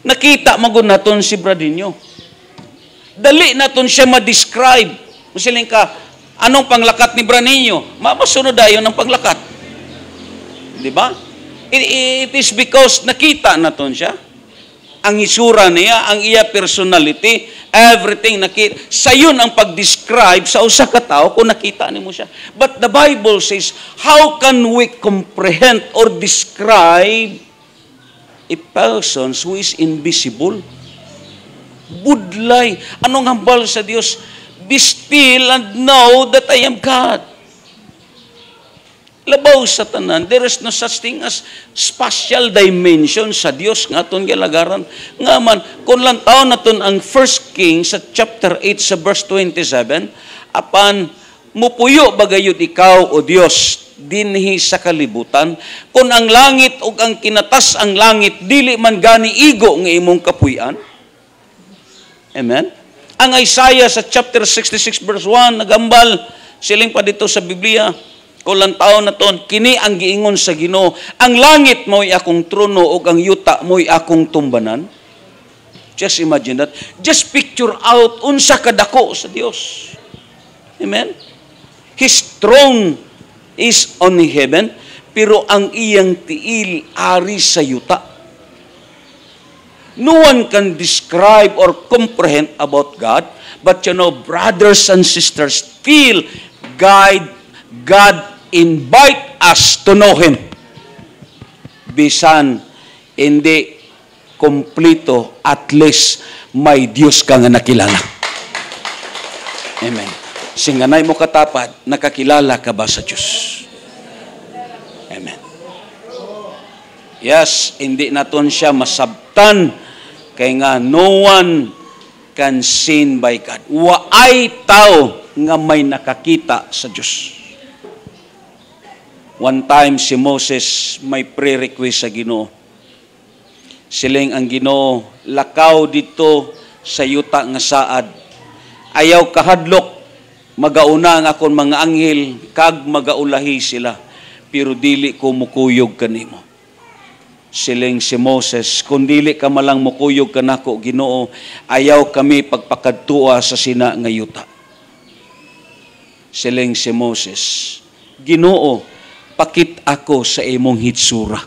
Nakita magud naton si Bradinho. Dali naton siya ma-describe. Musiling ka, anong panglakat ni Bradinho? Masunod dayon ang panglakat. Di ba? It is because nakita naton siya. Ang isura niya, ang iya personality, everything nakita. Sayon ang pag-describe sa usa ka tawo kung nakita nimo siya. But the Bible says, how can we comprehend or describe a person who is invisible? Budlay. Anong hambal sa Dios? Be still and know that I am God. Labaw sa tanan, there is no such thing as spatial dimension sa Dios nga aton gilagaran. Nga man, kung lang taon naton ang 1 Kings sa chapter 8 sa verse 27, apan mupuyo bagayod ikaw o Dios dinhi sa kalibutan, kung ang langit ug ang kinatas ang langit dili man gani igo nga imong kapuy-an. Amen. Ang Isaiah sa chapter 66 verse 1 nagambal siling pa dito sa Biblia, kulang taon na ton, kini ang giingon sa Ginoo, ang langit mo'y akong trono o ang yuta mo'y akong tumbanan. Just imagine that. Just picture out unsa kadako sa Dios. Amen? His throne is on heaven, pero ang iyang tiil ari sa yuta. No one can describe or comprehend about God, but you know, brothers and sisters, still God invite us to know Him. Bisan hindi kompleto, at least may Diyos ka nga nakilala. Amen. Singanay mo katapat, nakakilala ka ba sa Diyos? Amen. Yes, hindi naton siya masabtan, kay nga no one can seen by God. Waay tao nga may nakakita sa Diyos. One time si Moses may pre-request sa Ginoo. Siling ang Ginoo, lakaw dito sa yuta nga saad. Ayaw kahadlok, magauna ang akon mga anghel, kag magaulahi sila. Pero dili ko mukuyog kanimo. Siling si Moses, kung dili ka malang mukuyog kanako, Ginoo, ayaw kami pagpakadtua sa sina nga yuta. Siling si Moses, Ginoo, pakit ako sa imong hitsura.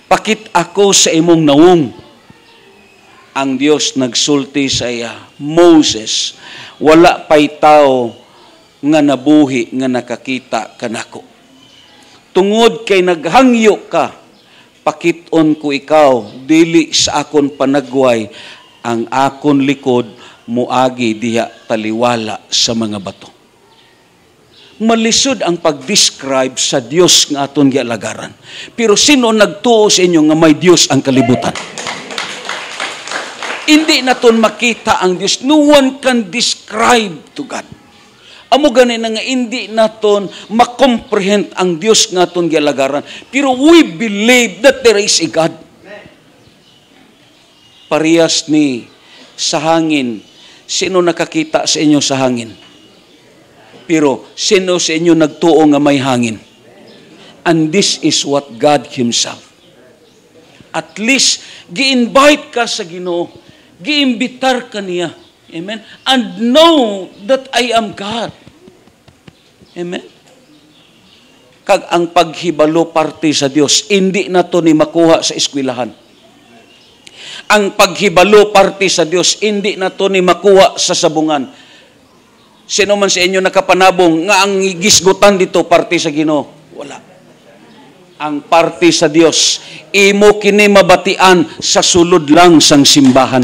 Pakit ako sa imong nawong. Ang Dios nagsulti sa iya, Moses, wala pa'y tao nga nabuhi nga nakakita kanako. Tungod kay naghangyo ka, pakiton ko ikaw, dili sa akon panagway, ang akon likod muagi diha taliwala sa mga bato. Malisod ang pag-describe sa Dios nga aton gialagaran. Pero sino nagtuo sa inyo nga may Dios ang kalibutan? Hindi naton makita ang Dios. No one can describe to God. Amo gani na nga hindi naton makomprehend ang Dios nga aton gialagaran. Pero we believe that there is a God. Parehas ni sa hangin. Sino nakakita sa inyo sa hangin? Pero sino sa inyo nagtuo nga may hangin? And this is what God Himself. At least, gi-invite ka sa Ginoo. Gi-imbitar ka niya. Amen? And know that I am God. Amen? Kag ang paghibalo parte sa Dios, hindi na to ni makuha sa eskwelahan. Ang paghibalo parte sa Dios, hindi na to ni makuha sa sabungan. Sino man sa inyo nakapanabong nga ang gisgutan dito parte sa Ginoo? Wala. Ang parte sa Dios, imo kini mabatian sa sulod lang sang simbahan.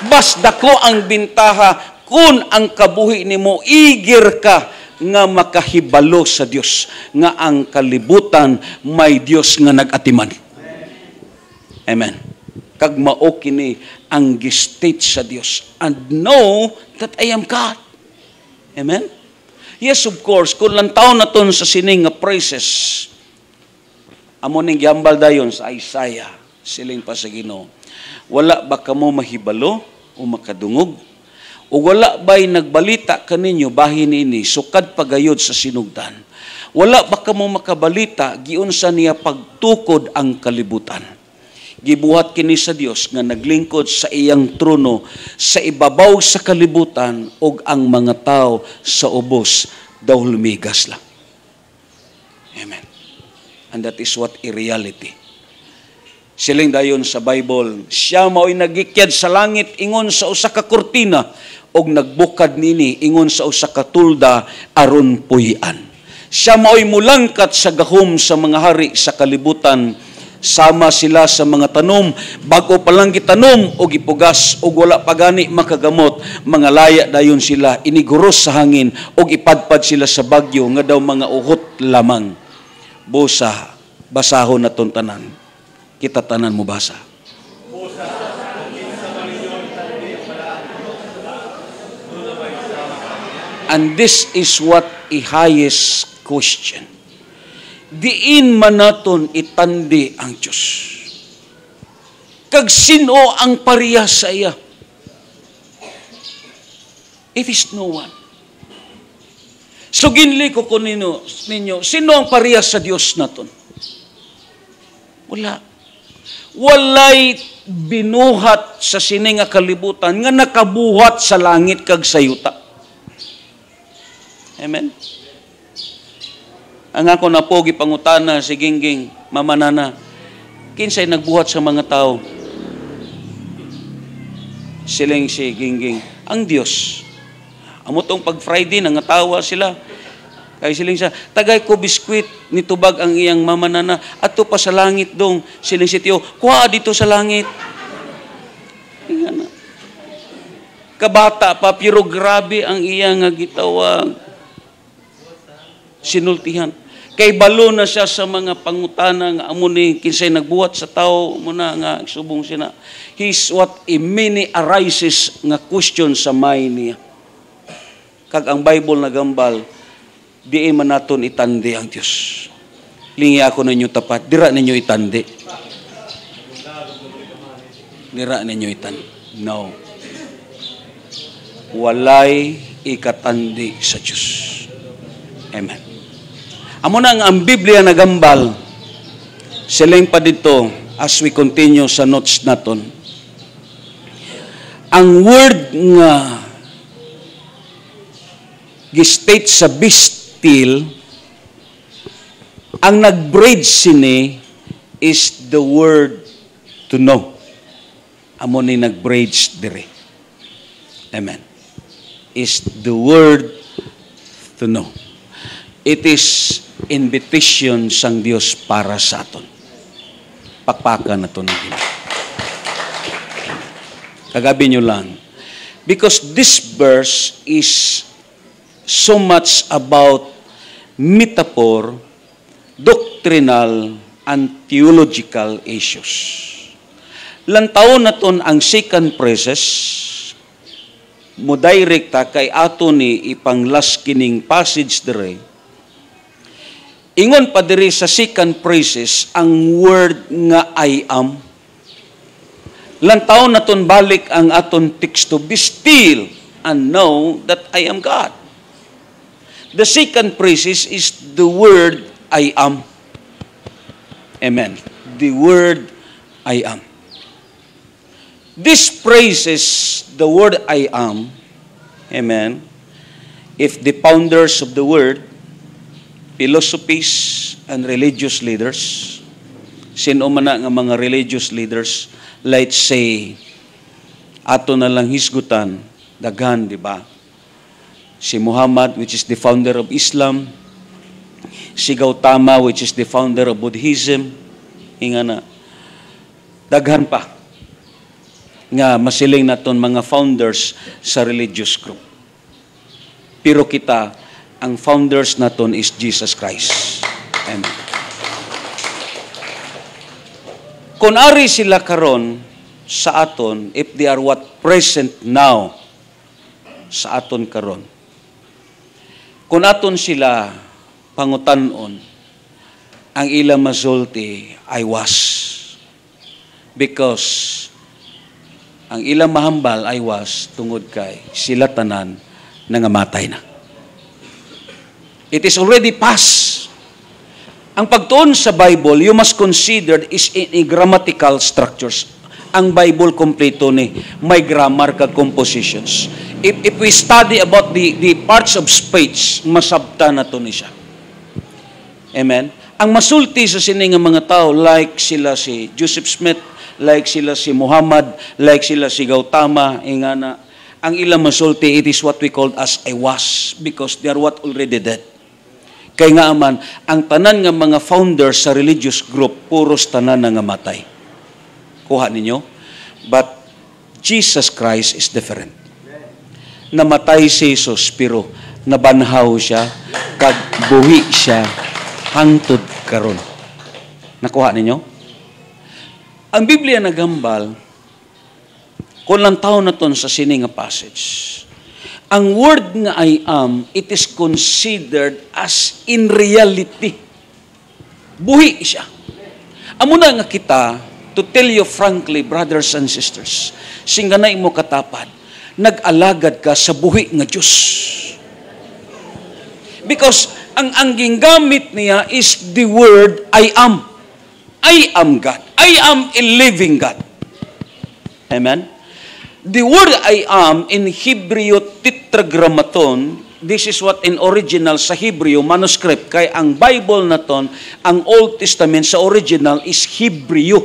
Bas dako ang bintaha kung ang kabuhi nimo igir ka nga makahibalo sa Dios, nga ang kalibutan may Dios nga nag-atiman. Amen. Kag mao kini ang gistate sa Dios, and know that I am God. Amen? Yes, of course, kung lantaw na ton sa sining nga praises, amo ning giambal dayon sa Isaiah, siling pa sa Ginoo, wala ba kamo mahibalo o makadungog? O wala ba'y nagbalita kaninyo bahin ini, sukad pagayod sa sinugdan? Wala ba kamo makabalita, giunsa niya pagtukod ang kalibutan? Gibuhat kini sa Dios nga naglingkod sa iyang trono sa ibabaw sa kalibutan ug ang mga tao sa ubos daw lumigas lang. Amen. And that is what a reality. Siling dayon sa Bible, siya mao'y nagikyad sa langit ingon sa usa ka kurtina ug nagbukad nini ingon sa usa ka tulda aron puy-an. Siya mao'y mulangkat sa gahom sa mga hari sa kalibutan. Sama sila sa mga tanom, bago pa lang gitanom o gipugas o wala pa gani makagamot, mga laya dayon sila, iniguros sa hangin o ipadpad sila sa bagyo, nga daw mga uhot lamang. Busa, basahon na tanan. Kita tanan mo basa. And this is what a highest question. Diin man naton itandi ang Diyos. Kag sino ang parehas sa iya? It is no one. So ginli ko ninyo, sino ang parehas sa Diyos naton? Wala. Walay binuhat sa sining nga kalibutan nga nakabuhat sa langit kag sa yuta. Amen? Ang ako na pogi pangutana si Gingging, mamanana, kinsay nagbuhat sa mga tao? Siling si Gingging, ang Diyos. Amotong pag Friday, nangatawa sila. Kaya siling siya, tagay ko biskwit, nitubag ang iyang mamanana, ato pa sa langit dong. Siling si Tiyo, kuha dito sa langit. Kabata pa, pero grabe ang iyang gitawag. Sinultihan. Kay balo na siya sa mga pangutana nga amo ni kinsay nagbuhat sa tao muna nga subong sina. He's what a many arises nga question sa mind niya. Kag ang Bible nagambal, di man naton itandi ang Dios. Lingi ako ninyo tapat, dira ninyo itandi. Dira ninyo itandi. No. Walay ikatandi sa Diyos. Amen. Amo na ang Biblia nagambal, siling pa dito, as we continue sa notes naton. Ang word nga gistate sa be still, ang nag-bridge sini is the word to know. Amo ni nag-bridge dire. Amen. Is the word to know. It is invitation sang Dios para sa aton. Pakpakan na ito ng Ginoo. Kagabi nyo lang. Because this verse is so much about metaphor, doctrinal, and theological issues. Lantaw na ton ang second praises, mo direkta kay ato ni ipanglas kining passage dire. Ingon pa diri sa second praises ang word nga I am. Lantaw na ton balik ang aton teksto, be still and know that I am God. The second praises is the word I am. Amen. The word I am. This praises the word I am. Amen. If the founders of the word, philosophies and religious leaders, sino man na nga mga religious leaders, let's say, ato na lang hisgutan, daghan, di ba? Si Muhammad, which is the founder of Islam, si Gautama, which is the founder of Buddhism, hinga na, daghan pa, nga masiling naton mga founders sa religious group. Pero kita, ang founders naton is Jesus Christ. Amen. Kung ari sila karon sa aton, if they are what present now sa aton karon, kung aton sila pangutanon, ang ilang masulti ay was. Because ang ilang mahambal ay was tungod kay sila tanan nangamatay na. It is already past. Ang pagtuon sa Bible, you must consider is in grammatical structures. Ang Bible kompleto ni may grammar kag compositions. If we study about the parts of speech, masabta na to ni siya. Amen. Ang masulti sa sining nga mga tao, like sila si Joseph Smith, like sila si Muhammad, like sila si Gautama, ingana, ang ilang masulti, it is what we call as I was, because they are what already dead. Kaya nga aman, ang tanan nga mga founders sa religious group, puros tanan nga matay. Kuha ninyo? But Jesus Christ is different. Namatay si Jesus, pero nabanhaw siya, kag buhi siya, hangtod karon. Nakuha ninyo? Ang Biblia nagambal, kung lang taon na ton sa sining nga passage, ang word nga I am, it is considered as in reality. Buhi siya. Amo na nga kita, to tell you frankly, brothers and sisters, singganay mo katapad, nag-alagad ka sa buhi nga Diyos. Because ang ginggamit niya is the word I am. I am God. I am a living God. Amen? The word I am in Hebrew tetragrammaton, this is what in original sa Hebrew manuscript, kay ang Bible na ton, ang Old Testament sa original is Hebrew.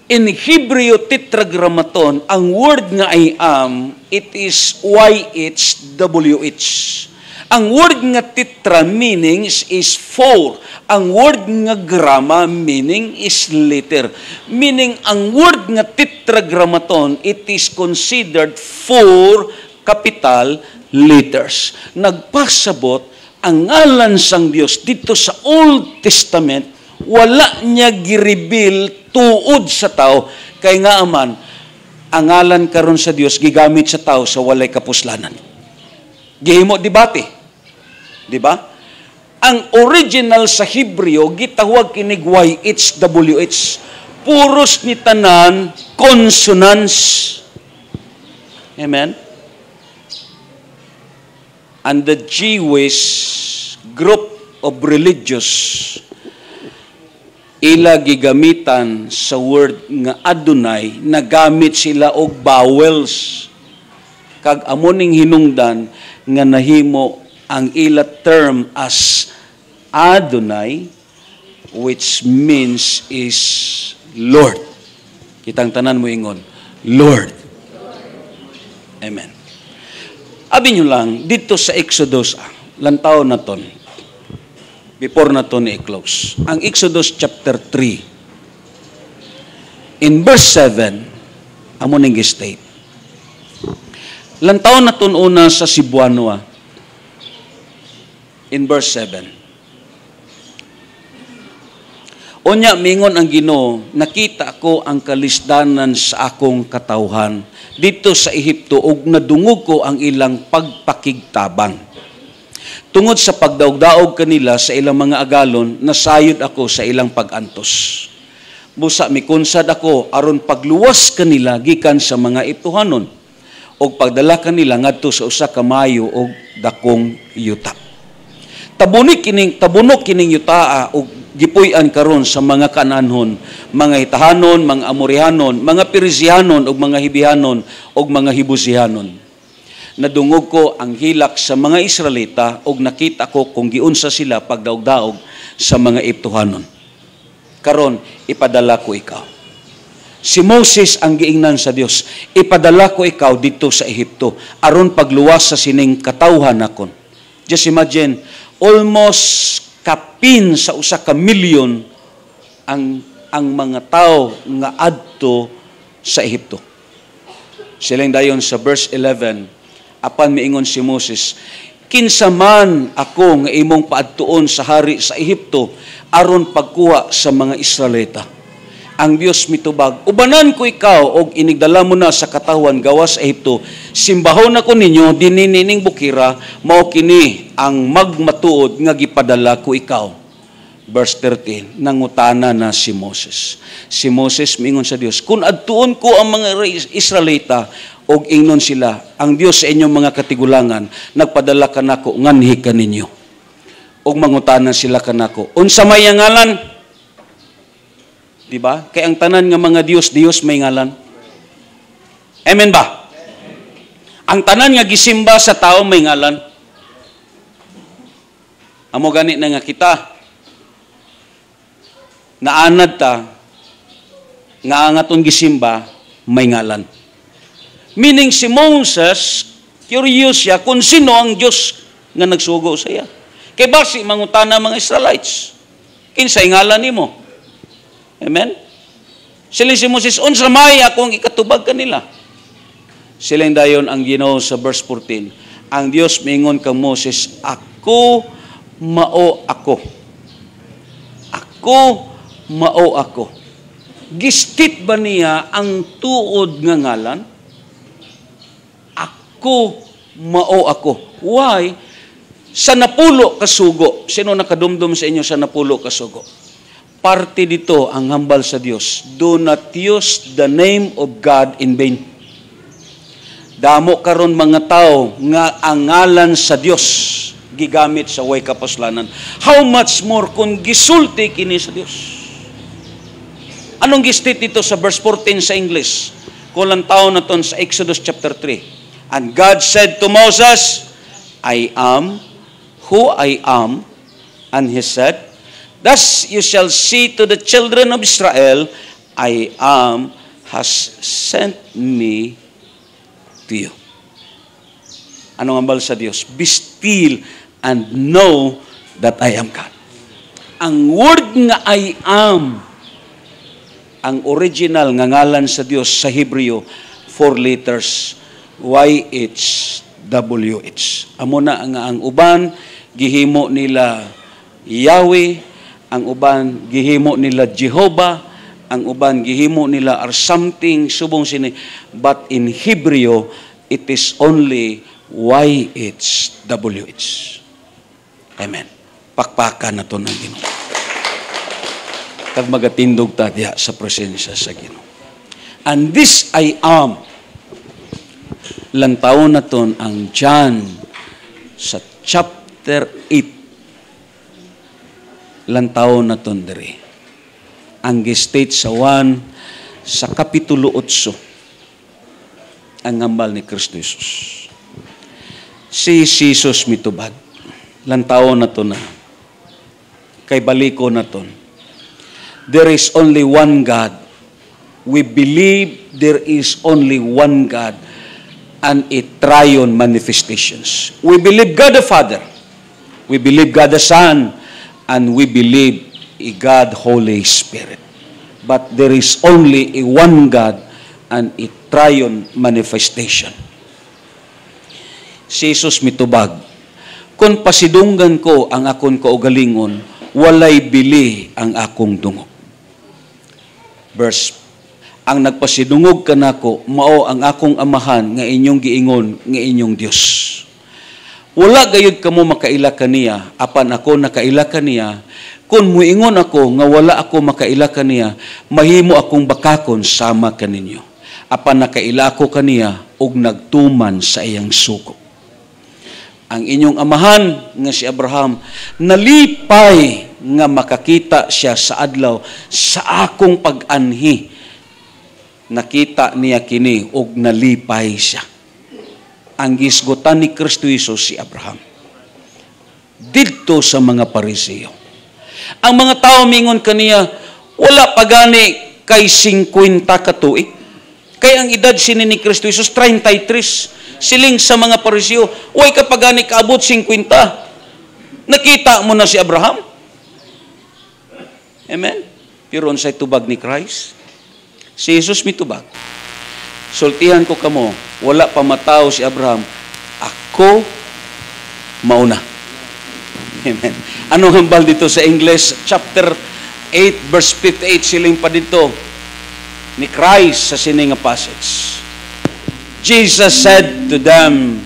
In Hebrew tetragrammaton, ang word nga I am, it is YHWH. Ang word nga tetra meaning is four. Ang word nga grama meaning is letter. Meaning, ang word nga tetragrammaton, it is considered four capital letters. Nagpasabot, ang ngalan sang Dios dito sa Old Testament, wala niya gireveal tuod sa tao, kay nga aman, ang ngalan karon sa Dios gigamit sa tao sa walay kapuslanan. Gihimo debate. Di ba? Ang original sa Hebreo, gitawag kinig YHWH. Puros ni tanan, consonants. Amen? And the Jewish group of religious, ila gigamitan sa word nga Adonai, nagamit sila og vowels. Kag amoning hinungdan nga nahimo ang ila term as Adonai, which means is Lord. Kitang tanan mo ingon, Lord. Amen. Abi nyo lang, dito sa Exodus, lantaw na ton, before na to i-close. Ang Exodus chapter 3, in verse 7, amo ning state. Lantaw na ton una sa Cebuano, in verse 7. Unya mingon ang Ginoo, nakita ko ang kalisdanan sa akong katawhan dito sa Ehipto ug nadungog ko ang ilang pagpakigtabang. Tungod sa pagdaog-daog kanila sa ilang mga agalon, nasayod ako sa ilang pag-antos. Busa mikunsad ako aron pagluwas kanila gikan sa mga Eptuhanon ug pagdala kanila ngadto sa usa ka maayo ug dakong yuta. Tabunok kining yutaa ug gipuy-an karon sa mga Kananhon, mga Hitahanon, mga Amorihanon, mga Perizyanon ug mga Hibihanon ug mga Hibusihanon. Nadungog ko ang hilak sa mga Israelita ug nakita ko kung giunsa sila pagdaog-daog sa mga Eptuhanon. Karon ipadala ko ikaw. Si Moses ang giingnan sa Dios, ipadala ko ikaw dito sa Ehipto aron pagluwas sa sining katawhan nakon. Just imagine, almost kapin sa usa ka milyon ang mga tao nga adto sa Ehipto. Silang dayon sa verse 11, apan miingon si Moses, kinsa man ako nga imong paadtuon sa hari sa Ehipto aron pagkuha sa mga Israelita. Ang Dios mitubag, ubanan ko ikaw og inigdala mo na sa katawan gawas sa Ehipto. Simbahon ako ninyo dininining bukira, mao kini ang magmatuod nga gipadala ko ikaw. Verse 13, nangutana na si Moses. Si Moses miingon sa Dios, kun adtuon ko ang mga Israelita og ingnon sila, ang Dios sa inyong mga katigulangan nagpadala kanako nganhi kaninyo. Og mangutana sila kanako, unsa may ngalan? Diba? Kaya ang tanan nga mga Diyos may ngalan. Amen ba? Ang tanan nga gisimba sa tao may ngalan. Amo gani na nga kita. Naanad ta nga ang atong gisimba may ngalan. Meaning si Moses, curious siya kung sino ang Diyos nga nagsugo sa iya. Kay basi mangutana mga Israelites, kinsay ngalan nimo? Amen? Siling si Moses, unsa may akong ikatubag kanila? Siling dayon ang Ginoo sa verse 14. Ang Dios mingon kang Moses, ako mao ako. Ako mao ako. Gistit ba niya ang tuod nga ngalan? Ako mao ako. Why? Sa napulo kasugo. Sino nakadumdum sa inyo sa napulo kasugo? Parte dito ang hambal sa Dios. Do not use the name of God in vain. Damo karon mga tao nga ang ngalan sa Dios gigamit sa way kapuslanan. How much more kung gisulti kini sa Dios? Anong gistit dito sa verse 14 sa English? Kulang taon na ton sa Exodus chapter 3. And God said to Moses, I am who I am. And he said, thus you shall say to the children of Israel, I am has sent me to you. Anong ambal sa Diyos? Be still and know that I am God. Ang word nga I am, ang original nga ngalan sa Diyos sa Hebreo, 4 letters, YHWH. Amo na ang uban, gihimo nila Yahweh, ang uban gihimo nila Jehovah, ang uban gihimo nila are something subong sini, but in Hebreo it is only YHWH. Amen. Pakpakan na to ng Ginoo. Kag magatindog ta diha sa presensya sa Ginoo. And this I am. Lantaw na ton ang John sa chapter 8. Lantaw na ton diri. Ang gestate sa 1 sa kapitulo 8. Ang ngambal ni Kristo Jesus. Si Jesus mitubag. Lantaw na to na. Kay baliko na ton. There is only one God. We believe there is only one God and a triune manifestations. We believe God the Father. We believe God the Son. And we believe a God Holy Spirit. But there is only a one God and a triune manifestation. Si Jesus mitubag, kung pasidunggan ko ang akong kaugalingon, walay bili ang akong dungog. Verse, ang nagpasidungog kanako, mao ang akong amahan nga inyong giingon nga inyong Dios. Wala gayud kamo makaila kaniya, apan ako nakaila kaniya. Kung muingon ako nga wala ako makaila kaniya, mahimo akong bakakon sama kaninyo. Apan nakaila ako kaniya ug nagtuman sa iyang suko. Ang inyong amahan nga si Abraham nalipay nga makakita siya sa adlaw sa akong pag-anhi. Nakita niya kini ug nalipay siya. Ang gisgutan ni Kristo Jesus si Abraham. Didto sa mga Pariseo. Ang mga tao mingon kaniya, wala pa gani kay 50 ka tuig. Kay ang edad sini ni Kristo Jesus 33. Siling sa mga Pariseo, way ka pa gani kaabot 50. Nakita mo na si Abraham? Amen? Pero unsay tubag ni Christ? Si Jesus mitubag. Sultihan ko kamo, wala pa matao si Abraham, ako mauna. Amen. Anong hambal dito sa English? Chapter 8, verse 58, siling pa dito ni Christ sa sining nga passage. Jesus said to them,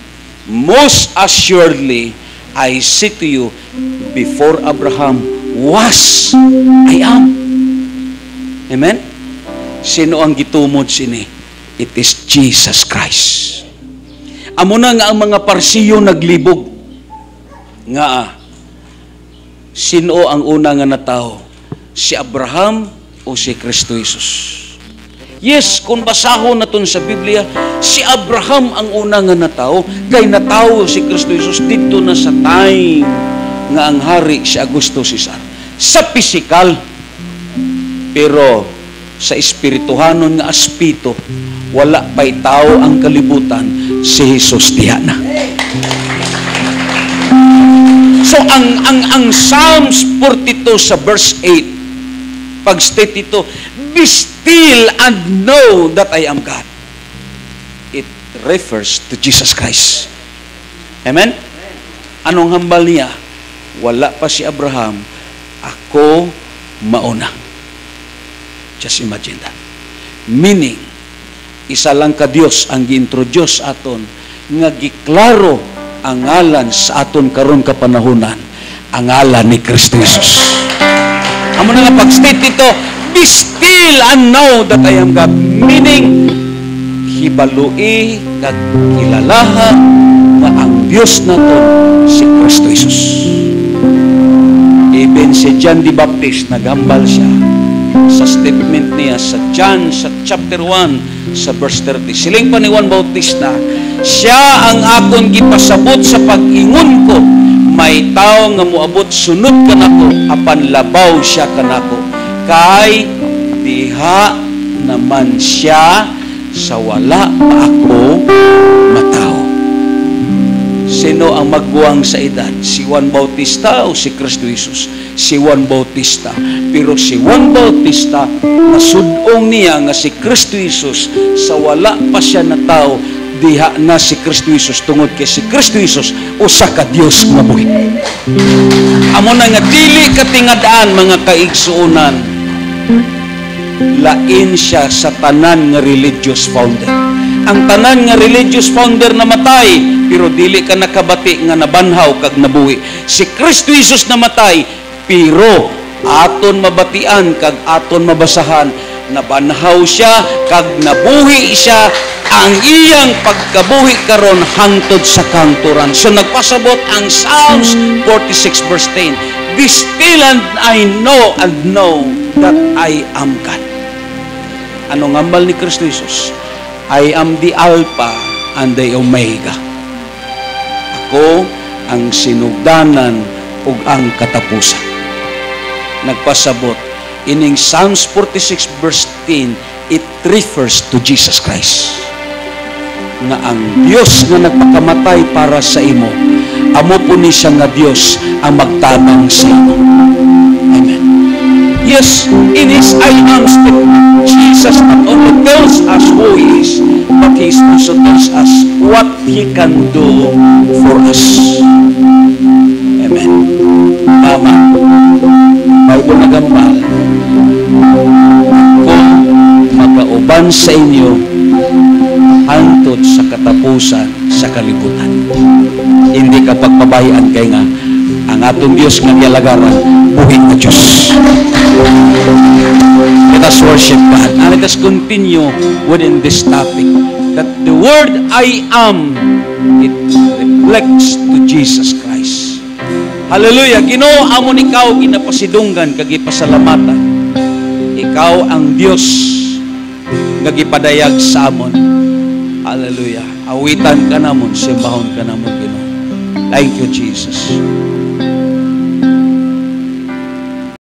most assuredly, I say to you, before Abraham was, I am. Amen? Sino ang gitumod sini? It is Jesus Christ. Amo na nga ang mga Parsiyo naglibog. Nga, sino ang una nga natao? Si Abraham o si Kristo Jesus? Yes, kung basahon naton sa Biblia, si Abraham ang una nga natao, kay natao si Kristo Jesus dito na sa time nga ang hari si Augusto Caesar. Sa pisikal, pero sa espirituhanon nga aspito, wala pa'y tao ang kalibutan, si Jesus diha na. So ang Psalms 42 sa verse 8, pag-state ito, be still and know that I am God. It refers to Jesus Christ. Amen? Anong hambal niya? Wala pa si Abraham, ako mauna. Just imagine that. Meaning, isa lang ka Dios ang gi-introduce aton nga giklaro ang ngalan sa aton karon kapanahunan, ang ngalan ni Kristo Jesus. Amo na nga pag-state ito, be still and know that I am God. Meaning, hibalui kag kilalaha nga ang Dios naton si Kristo Jesus. Even si John the Baptist naghambal siya sa statement niya sa John sa chapter 1 sa verse 30. Siling pa ni Juan Bautista, siya ang akon gipasabot sa pag-ingon ko, may tao nga moabot sunod kanako, apan labaw siya kanako. Kay diha naman siya sa wala pa ako matao. Sino ang magbuwang sa edad? Si Juan Bautista o si Kristo Jesus? Si Juan Bautista. Pero si Juan Bautista, nasudong niya nga si Kristo Jesus sa wala pa siya na tao, diha na si Kristo Jesus tungod kay si Kristo Jesus usa ka Dios nga buhi. Amo na nga dili katingadaan mga kaigsuonan, lain siya sa tanan nga religious founder. ang tanan nga religious founder namatay, pero dili ka nakabati nga nabanhaw kag nabuhi. Si Kristo Jesus namatay, pero aton mabatian kag aton mabasahan, nabanhaw siya kag nabuhi siya, ang iyang pagkabuhi karon hangtod sa kanturan. So nagpasabot ang Psalms 46 verse 10, "Be still and I know that I am God." Ano ngambal ni Kristo Jesus? I am the Alpha and the Omega. Ako ang sinugdanan ug ang katapusan. Nagpasabot ining Psalms 46 verse 10, it refers to Jesus Christ. Nga ang Dios nga nagpakamatay para sa imo, amo po ni siya nga Dios ang magtabang sa imo. Amen. Yes, in His I am statement, Jesus not only tells us who He is, but He also tells us what He can do for us. Amen. Tama. Bible nagambal, kung magkauban sa inyo hantod sa katapusan sa kalibutan. Hindi ka pagpabayaan kay nga ang atong Diyos nga niyalagaran, buhi na Diyos. Let us worship God and let us continue within this topic, that the word I am, it reflects to Jesus Christ. Hallelujah. Ginoo, amon ikaw ginapasidunggan kag gipasalamatan. Ikaw ang Dios nga gipadayag sa amon. Hallelujah. Awitan ka namon, simbahon ka namon, Ginoo. Thank you, Jesus.